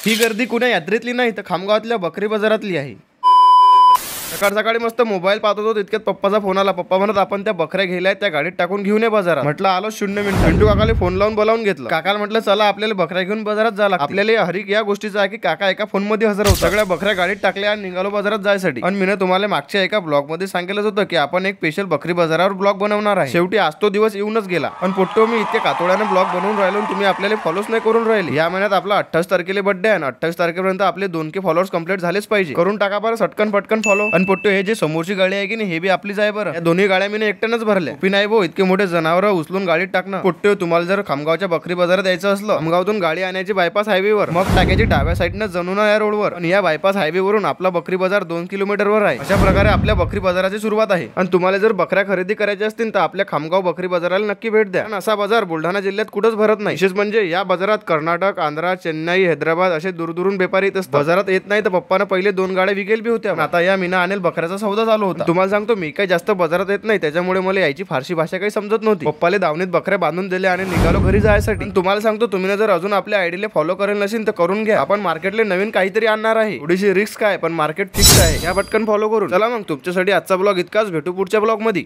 ही गर्दी कुण्या यात्रेतली नाही तर खामगावातल्या बकरी बाजारातली आहे। सकाळ सकाळी मस्त मोबाईल पाहत होतो तितक्यात पप्पाचा फोन आला। पप्पा म्हणत आपण त्या बकऱ्या घ्यायला त्या गाडीत टाकून घेऊन ये बाजारात। म्हटलं आलो 0 मिनिट। पिंटू काकाला फोन लावून बोलावून घेतलं। काकाला म्हटलं चला आपल्याला बकऱ्या घेऊन बाजारात जायला। आपल्याला हरिक या गोष्टीचा आहे की काका एका फोन मध्ये हजर होता। सगळ्या बकऱ्या गाडीत टाकल्या आणि निघालो बाजारात जायसाठी। आणि मी तुम्हाला मागच्या एका ब्लॉग मध्ये सांगितलं होतं की आपण एक स्पेशल बकरी बाजारावर ब्लॉग बनवणार आहे। शेवटी आज तो दिवस येऊनच गेला। आणि पोट्टो मी इतक्या कातोड्याने ब्लॉग बनवून राहिलो तुम्ही आपल्याला फॉलोच नाही करून राहिले। या महिन्यात आपला 28 तारखेला बर्थडे आहे आणि 28 तारखेपर्यंत आपले 2K फॉलोअर्स कंप्लीट झालेच पाहिजे। करून टाका बरं सटकन पटकन फॉलो। आणि पोट्टो हे जे समोरची गाडी आहे की नाही हे बी आपलीच आहे बरं। या दोन्ही गाड्या मी एकट्यानंच भरल्या। पी नाही भाऊ इतके मोठे जनावर उचलून गाडीत टाकणं। पोट्टो तुम्हाला जर खामगावच्या बकरी बाजारात यायचं असलं खामगावतून गाडी आणायची बायपास हायवेवर मग टाकायची डाव्या साईडनं जनुना या रोडवर। आणि या बायपास हायवेवरून आपला बकरी बाजार 2 किलोमीटरवर आहे। अशा प्रकारे आपल्या बकरी बाजाराची सुरुवात आहे। आणि तुम्हाला जर बकऱ्या खरेदी करायच्या असतील तर आपल्या खामगाव बकरी बाजाराला नक्की भेट द्या। आणि असा बाजार बुलढाणा जिल्ह्यात कुठंच भरत नाही। विशेष म्हणजे या बाजारात कर्नाटक, आंध्रा, चेन्नई, हैदराबाद असे दूरदूरून व्यापारी येत असतात। बाजारात येत नाही तर पप्पानं पहिले 2 गाड्या विकेल बी होत्या। आता या मीना आणेल बकऱ्याचा सौदा चालू होता। तुम्हाला सांगतो मी काही जास्त बाजारात येत नाही त्याच्यामुळे मला यायची फारशी भाषा काही समजत नव्हती। पप्पाले दावणीत बकऱ्या बांधून दिले आणि निघालो घरी जायसाठी। तुम्हाला सांगतो तुम्ही जर अजून आपल्या आयडीला फॉलो करेल नसेल तर करून घ्या। आपण मार्केटला नवीन काहीतरी आणणार आहे। थोडीशी रिस्क आहे पण मार्केट फिक्स आहे। या पटकन फॉलो करून चला मग तुमच्यासाठी आजचा ब्लॉग इतकाच। भेटू पुढच्या ब्लॉग मध्ये।